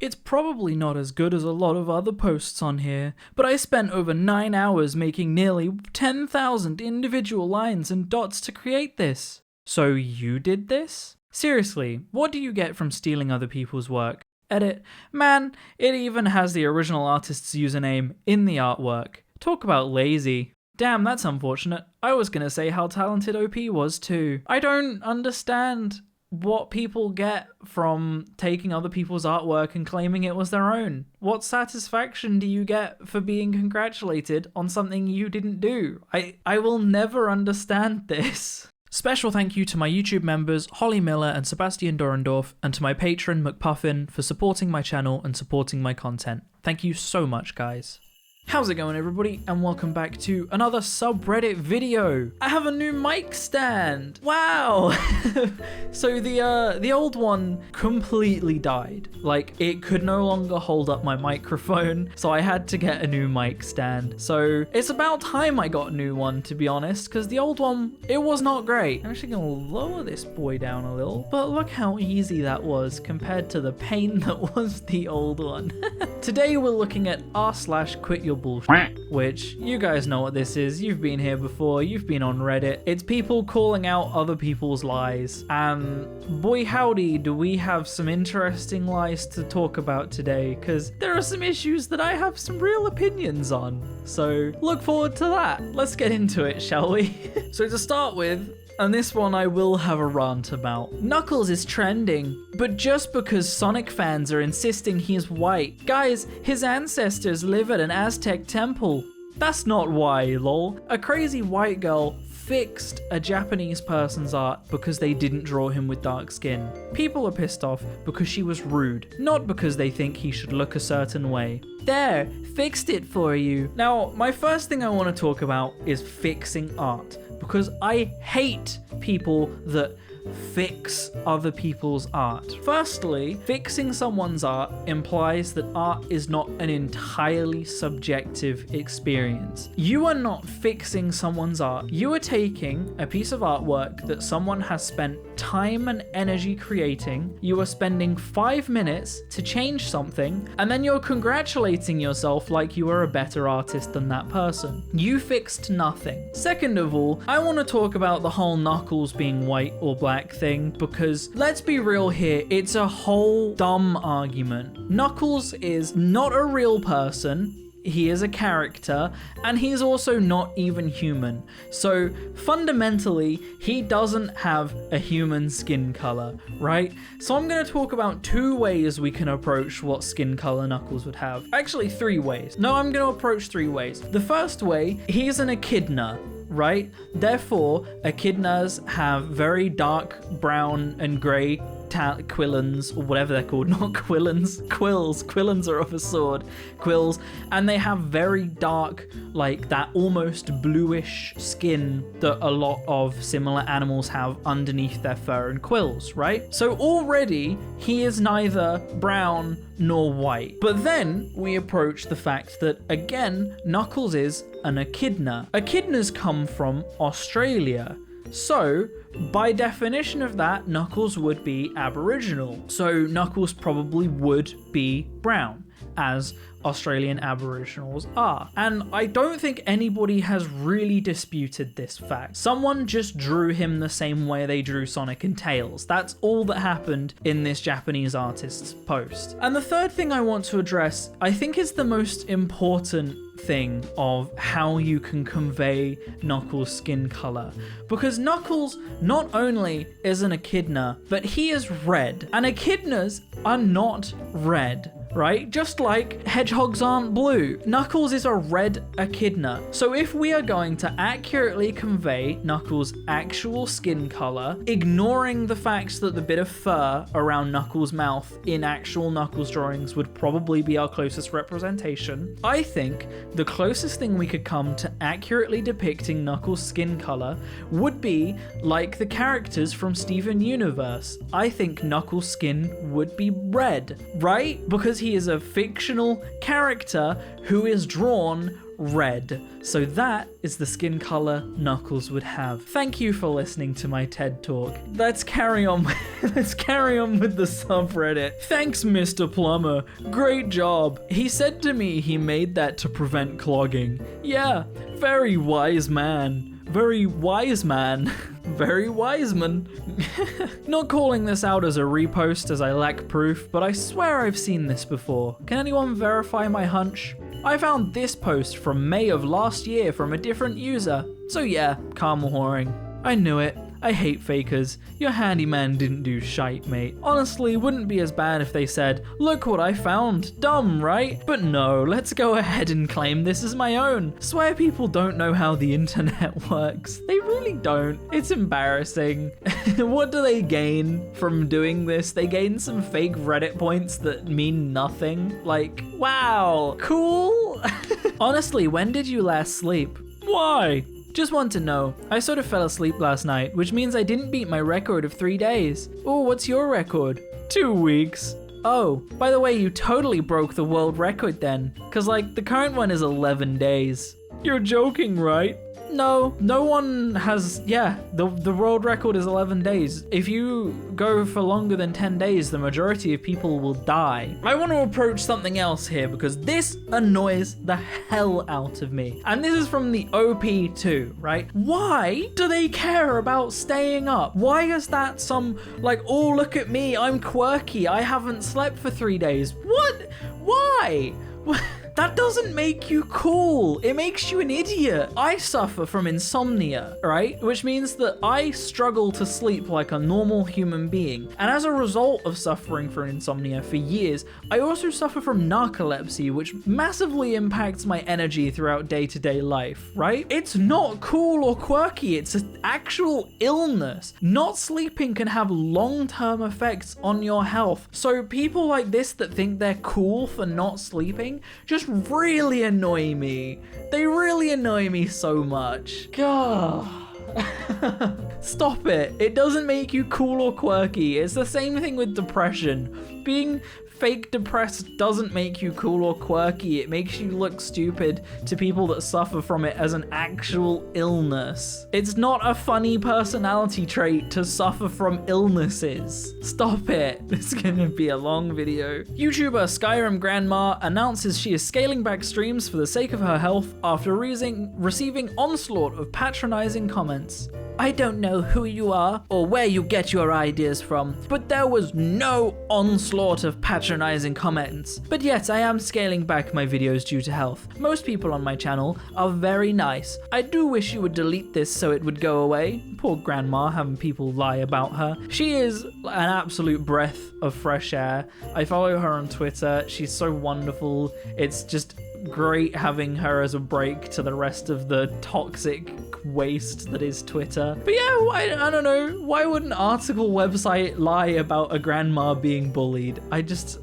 It's probably not as good as a lot of other posts on here, but I spent over 9 hours making nearly 10,000 individual lines and dots to create this. So you did this? Seriously, what do you get from stealing other people's work? Edit. Man, it even has the original artist's username in the artwork. Talk about lazy. Damn, that's unfortunate. I was gonna say how talented OP was too. I don't understand what people get from taking other people's artwork and claiming it was their own. What satisfaction do you get for being congratulated on something you didn't do? I will never understand this. Special thank you to my YouTube members Holly Miller and Sebastian Dorendorf, and to my patron McPuffin for supporting my channel and supporting my content. Thank you so much, guys. How's it going, everybody, and welcome back to another subreddit video. I have a new mic stand. Wow. So the old one completely died. Like, it could no longer hold up my microphone, so I had to get a new mic stand. So it's about time I got a new one, to be honest, because the old one, it was not great. I'm actually gonna lower this boy down a little, but look how easy that was compared to the pain that was the old one. Today we're looking at r/quityourbullsh, which you guys know what this is. You've been here before, you've been on Reddit. It's people calling out other people's lies, and boy howdy do we have some interesting lies to talk about today, because there are some issues that I have some real opinions on. So look forward to that. Let's get into it, shall we? So to start with, and this one I will have a rant about. Knuckles is trending, but just because Sonic fans are insisting he's white. Guys, his ancestors live at an Aztec temple. That's not why, lol. A crazy white girl fixed a Japanese person's art because they didn't draw him with dark skin. People are pissed off because she was rude, not because they think he should look a certain way. There, fixed it for you. Now, my first thing I want to talk about is fixing art, because I hate people that fix other people's art. Firstly, fixing someone's art implies that art is not an entirely subjective experience. You are not fixing someone's art. You are taking a piece of artwork that someone has spent time and energy creating. You are spending 5 minutes to change something, and then you're congratulating yourself like you are a better artist than that person. You fixed nothing. Second of all, I want to talk about the whole Knuckles being white or black thing, because let's be real here, it's a whole dumb argument. Knuckles is not a real person. He is a character, and he's also not even human. So fundamentally, he doesn't have a human skin color, right? So I'm going to talk about 2 ways we can approach what skin color Knuckles would have. Actually, 3 ways. No, I'm going to approach 3 ways. The first way, he's an echidna, right? Therefore, echidnas have very dark brown and gray quillins, or whatever they're called, not quillins, quills. Quillins are of a sword. Quills. And they have very dark, like that almost bluish skin that a lot of similar animals have underneath their fur and quills, right? So already he is neither brown nor white. But then we approach the fact that, again, Knuckles is an echidna. Echidnas come from Australia. So, by definition of that, Knuckles would be Aboriginal. So Knuckles probably would be brown, as Australian Aboriginals are. And I don't think anybody has really disputed this fact. Someone just drew him the same way they drew Sonic and Tails. That's all that happened in this Japanese artist's post. And the third thing I want to address, I think, is the most important thing of how you can convey Knuckles' skin color, because Knuckles not only is an echidna, but he is red, and echidnas are not red, right? Just like hedgehogs aren't blue. Knuckles is a red echidna. So if we are going to accurately convey Knuckles' actual skin color, ignoring the fact that the bit of fur around Knuckles' mouth in actual Knuckles drawings would probably be our closest representation, I think the closest thing we could come to accurately depicting Knuckles' skin color would be like the characters from Steven Universe. I think Knuckles' skin would be red, right? Because he is a fictional character who is drawn red. So that is the skin color Knuckles would have. Thank you for listening to my TED Talk. Let's carry on with the subreddit. Thanks, Mr. Plumber. Great job. He said to me he made that to prevent clogging. Yeah, very wise man. Very wise man. Very wise man. Not calling this out as a repost as I lack proof, but I swear I've seen this before. Can anyone verify my hunch? I found this post from May of last year from a different user. So yeah, caramel whoring. I knew it. I hate fakers. Your handyman didn't do shite, mate. Honestly, wouldn't be as bad if they said, look what I found. Dumb, right? But no, let's go ahead and claim this as my own. Swear people don't know how the internet works. They really don't. It's embarrassing. What do they gain from doing this? They gain some fake Reddit points that mean nothing. Like, wow, cool. Honestly, when did you last sleep? Why? Just want to know. I sort of fell asleep last night, which means I didn't beat my record of 3 days. Oh, what's your record? 2 weeks. Oh, by the way, you totally broke the world record then. Cause like, the current one is 11 days. You're joking, right? No, no one has, yeah, the world record is 11 days. If you go for longer than 10 days, the majority of people will die. I want to approach something else here because this annoys the hell out of me. And this is from the OP too, right? Why do they care about staying up? Why is that some, like, oh, look at me, I'm quirky, I haven't slept for 3 days. What? Why? That doesn't make you cool. It makes you an idiot. I suffer from insomnia, right? Which means that I struggle to sleep like a normal human being. And as a result of suffering from insomnia for years, I also suffer from narcolepsy, which massively impacts my energy throughout day-to-day life, right? It's not cool or quirky. It's an actual illness. Not sleeping can have long-term effects on your health. So people like this that think they're cool for not sleeping just really annoy me. They really annoy me so much. God. Stop it. It doesn't make you cool or quirky. It's the same thing with depression. Being fake depressed doesn't make you cool or quirky. It makes you look stupid to people that suffer from it as an actual illness. It's not a funny personality trait to suffer from illnesses. Stop it. This is gonna be a long video. YouTuber Skyrim Grandma announces she is scaling back streams for the sake of her health after receiving onslaught of patronizing comments. I don't know who you are or where you get your ideas from, but there was no onslaught of patronizing comments. But yet I am scaling back my videos due to health. Most people on my channel are very nice. I do wish you would delete this so it would go away. Poor grandma having people lie about her. She is an absolute breath of fresh air. I follow her on Twitter. She's so wonderful. It's just great having her as a break to the rest of the toxic waste that is Twitter. But yeah, I don't know. Why would an article website lie about a grandma being bullied? It's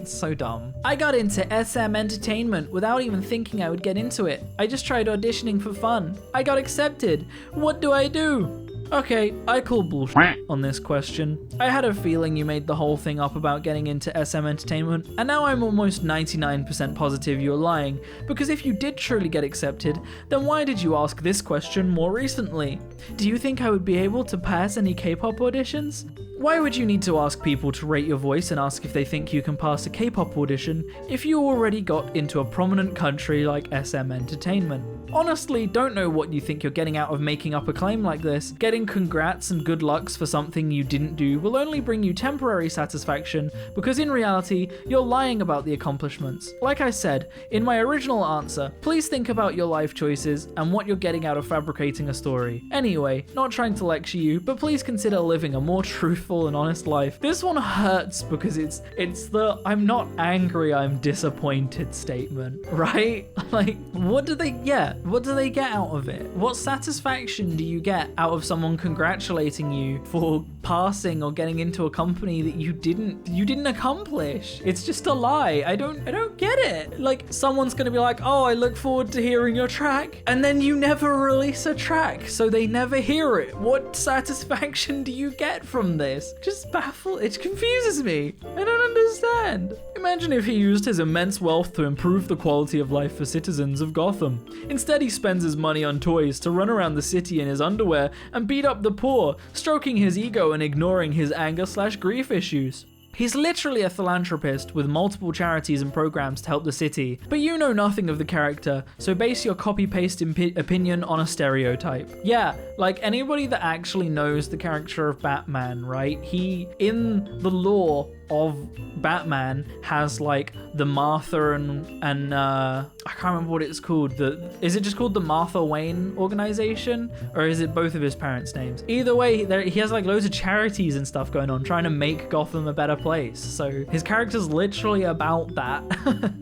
so dumb. I got into SM entertainment without even thinking I would get into it. I just tried auditioning for fun. I got accepted. What do I do? Okay, I call bullshit on this question. I had a feeling you made the whole thing up about getting into SM entertainment, and now I'm almost 99% positive you're lying, because if you did truly get accepted, then why did you ask this question more recently? Do you think I would be able to pass any K-pop auditions? Why would you need to ask people to rate your voice and ask if they think you can pass a K-pop audition if you already got into a prominent country like SM entertainment? Honestly, don't know what you think you're getting out of making up a claim like this. Getting congrats and good lucks for something you didn't do will only bring you temporary satisfaction, because in reality, you're lying about the accomplishments. Like I said, in my original answer, please think about your life choices and what you're getting out of fabricating a story. Anyway, not trying to lecture you, but please consider living a more truthful and honest life. This one hurts because it's the I'm not angry, I'm disappointed statement, right? Like, what do they get out of it? What satisfaction do you get out of someone congratulating you for passing or getting into a company that you didn't accomplish? It's just a lie. I don't get it. Like, someone's gonna be like, oh, I look forward to hearing your track, and then you never release a track, so they never hear it. What satisfaction do you get from this? this? Just baffled. It confuses me. I don't understand. Imagine if he used his immense wealth to improve the quality of life for citizens of Gotham. Instead, he spends his money on toys to run around the city in his underwear and beat up the poor, stroking his ego and ignoring his anger/grief issues. He's literally a philanthropist with multiple charities and programs to help the city, but you know nothing of the character, so base your copy-paste opinion on a stereotype. Yeah, like anybody that actually knows the character of Batman, right? He, in the lore of Batman, has like the Martha and I can't remember what it's called. Is it just called the Martha Wayne organization, or is it both of his parents' names? Either way, he has like loads of charities and stuff going on, trying to make Gotham a better place. So his character's literally about that.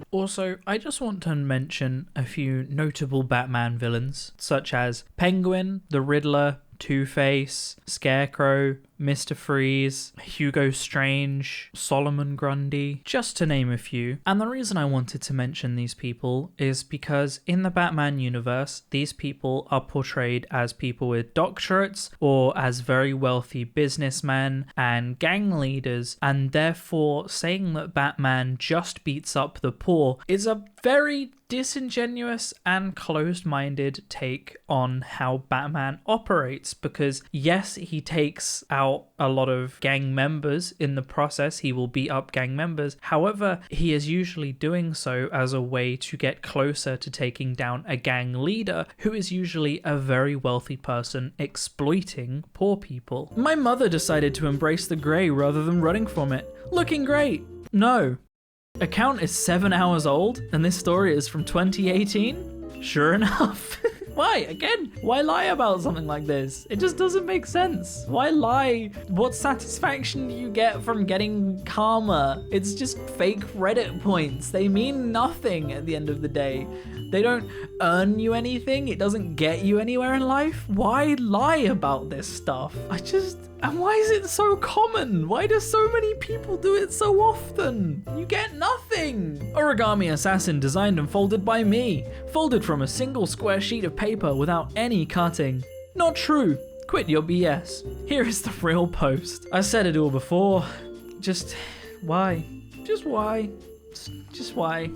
Also, I just want to mention a few notable Batman villains, such as Penguin, the Riddler, Two-Face, Scarecrow, Mr. Freeze, Hugo Strange, Solomon Grundy, just to name a few. And the reason I wanted to mention these people is because in the Batman universe, these people are portrayed as people with doctorates or as very wealthy businessmen and gang leaders, and therefore saying that Batman just beats up the poor is a very disingenuous and closed-minded take on how Batman operates, because yes, he takes out a lot of gang members in the process. He will beat up gang members. However, he is usually doing so as a way to get closer to taking down a gang leader who is usually a very wealthy person exploiting poor people. My mother decided to embrace the grey rather than running from it. Looking great. No. Account is 7 hours old, and this story is from 2018? Sure enough. Why? Again, why lie about something like this? It just doesn't make sense. Why lie? What satisfaction do you get from getting karma? It's just fake Reddit points. They mean nothing at the end of the day. They don't earn you anything. It doesn't get you anywhere in life. Why lie about this stuff? And why is it so common? Why do so many people do it so often? You get nothing. Origami Assassin designed and folded by me. Folded from a single square sheet of paper without any cutting. Not true. Quit your BS. Here is the real post. I said it all before. Just why? Just why? Just why?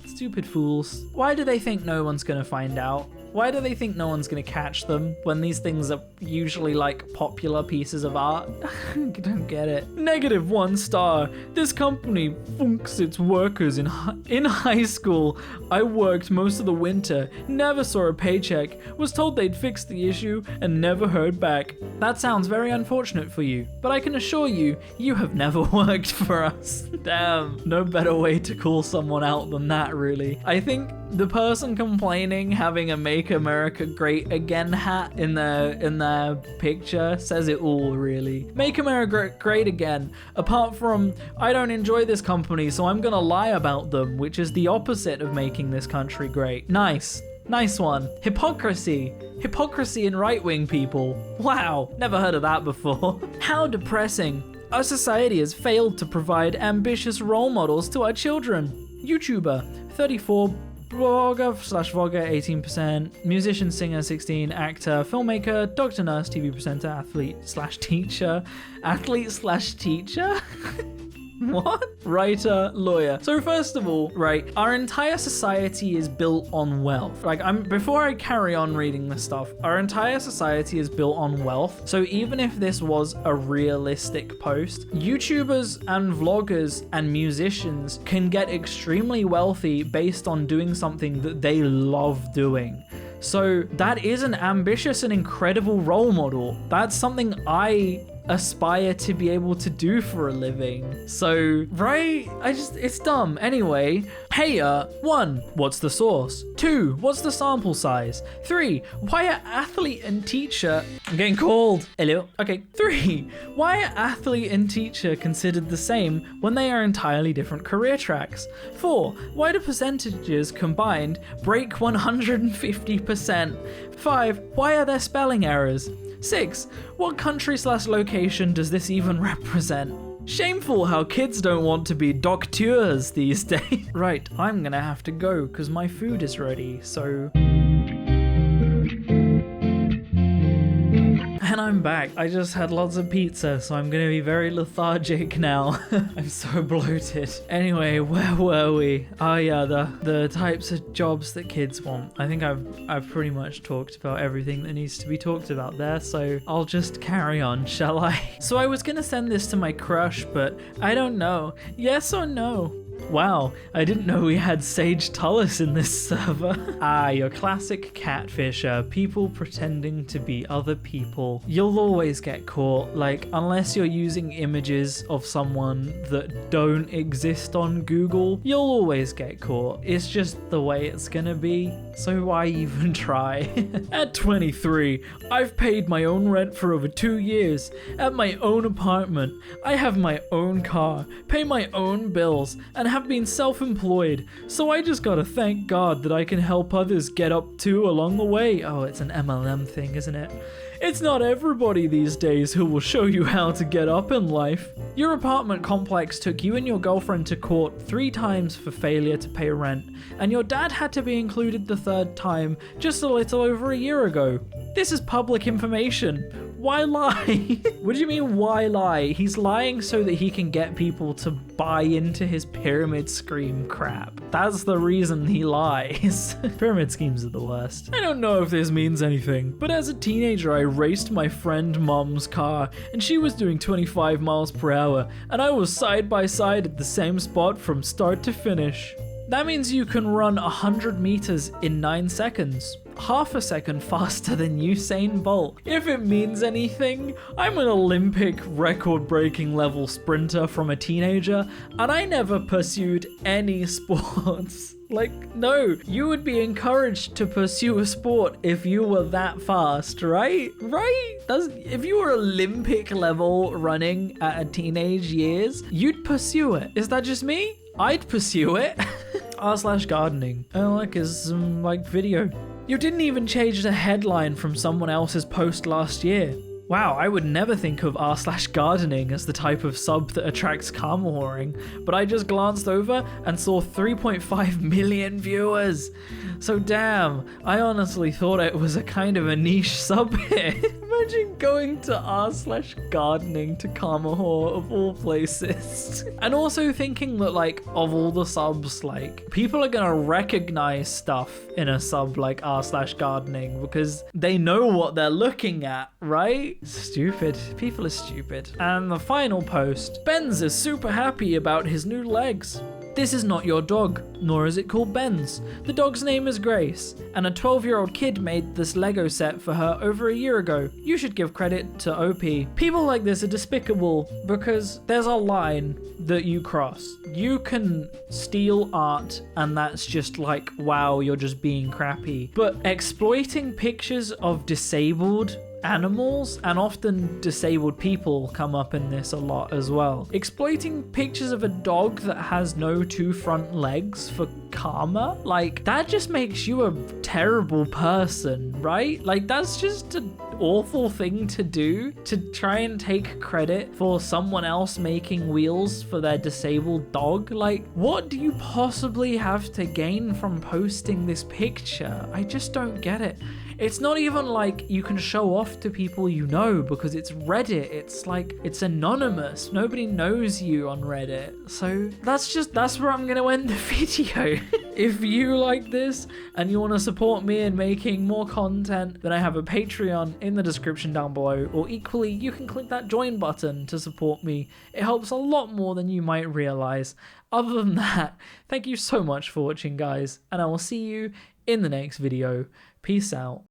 Stupid fools. Why do they think no one's gonna find out? Why do they think no one's gonna catch them when these things are usually like popular pieces of art? I don't get it. -1 star. This company funks its workers in high school. I worked most of the winter, never saw a paycheck, was told they'd fix the issue, and never heard back. That sounds very unfortunate for you, but I can assure you, you have never worked for us. Damn, no better way to call someone out than that, really. I think the person complaining having a Make America Great Again hat in their picture says it all, really. Make America Great Again, apart from, I don't enjoy this company, so I'm gonna lie about them, which is the opposite of making this country great. Nice one. Hypocrisy in right-wing people. Wow, never heard of that before. How depressing. Our society has failed to provide ambitious role models to our children. YouTuber, 34, blogger/vlogger 18%, musician, singer 16, actor, filmmaker, doctor, nurse, TV presenter, athlete/teacher. What? Writer, lawyer. So first of all, right, our entire society is built on wealth. Before I carry on reading this stuff, our entire society is built on wealth. So even if this was a realistic post, YouTubers and vloggers and musicians can get extremely wealthy based on doing something that they love doing. So that is an ambitious and incredible role model. That's something I aspire to be able to do for a living. So, right? It's dumb. Anyway, hey, 1, what's the source? 2, what's the sample size? 3, why are athlete and teacher... I'm getting called. Hello? Okay. 3, why are athlete and teacher considered the same when they are entirely different career tracks? 4, why do percentages combined break 150%? 5, why are there spelling errors? 6, what country/location does this even represent? Shameful how kids don't want to be docteurs these days. Right, I'm gonna have to go because my food is ready, so... And And I'm back. I just had lots of pizza, so I'm gonna be very lethargic now. I'm so bloated. Anyway, where were we? Oh yeah, the types of jobs that kids want. I think I've pretty much talked about everything that needs to be talked about there, so I'll just carry on, shall I? So I was gonna send this to my crush, but I don't know. Yes or no? Wow, I didn't know we had Sage Tullis in this server. Your classic catfisher, people pretending to be other people. You'll always get caught, like, unless you're using images of someone that don't exist on Google, you'll always get caught. It's just the way it's gonna be, so why even try? At 23, I've paid my own rent for over 2 years, at my own apartment, I have my own car, pay my own bills, and have been self-employed, so I just gotta thank God that I can help others get up too along the way. Oh, it's an MLM thing, isn't it? It's not everybody these days who will show you how to get up in life. Your apartment complex took you and your girlfriend to court 3 times for failure to pay rent, and your dad had to be included the 3rd time just a little over a year ago. This is public information. Why lie? What do you mean, why lie? He's lying so that he can get people to buy into his pyramid scheme crap. That's the reason he lies. Pyramid schemes are the worst. I don't know if this means anything, but as a teenager I raced my friend mom's car and she was doing 25 miles per hour and I was side by side at the same spot from start to finish. That means you can run 100 meters in 9 seconds. Half a second faster than Usain Bolt. If it means anything, I'm an Olympic record-breaking level sprinter from a teenager, and I never pursued any sports. Like, no, you would be encouraged to pursue a sport if you were that fast, right? Right? If you were Olympic level running at a teenage years, you'd pursue it. Is that just me? I'd pursue it. r/gardening. Like his video. You didn't even change the headline from someone else's post last year. Wow, I would never think of r/gardening as the type of sub that attracts karma whoring, but I just glanced over and saw 3.5 million viewers. So damn, I honestly thought it was a kind of a niche sub here. Imagine going to r/gardening to karma whore of all places. And also thinking that, like, of all the subs, like, people are gonna recognize stuff in a sub like r/gardening because they know what they're looking at, right? Stupid. People are stupid. And the final post. Benz is super happy about his new legs. This is not your dog, nor is it called Benz. The dog's name is Grace, and a 12-year-old kid made this Lego set for her over a year ago. You should give credit to OP. People like this are despicable because there's a line that you cross. You can steal art and that's just like, wow, you're just being crappy. But exploiting pictures of disabled animals, and often disabled people come up in this a lot as well. Exploiting pictures of a dog that has no 2 front legs for karma, like, that just makes you a terrible person, right? Like, that's just an awful thing to do, to try and take credit for someone else making wheels for their disabled dog. Like, what do you possibly have to gain from posting this picture? I just don't get it. It's not even like you can show off to people you know because it's Reddit. It's like, it's anonymous. Nobody knows you on Reddit. So that's where I'm gonna end the video. If you like this and you want to support me in making more content, then I have a Patreon in the description down below, or equally, you can click that join button to support me. It helps a lot more than you might realize. Other than that, thank you so much for watching, guys, and I will see you in the next video. Peace out.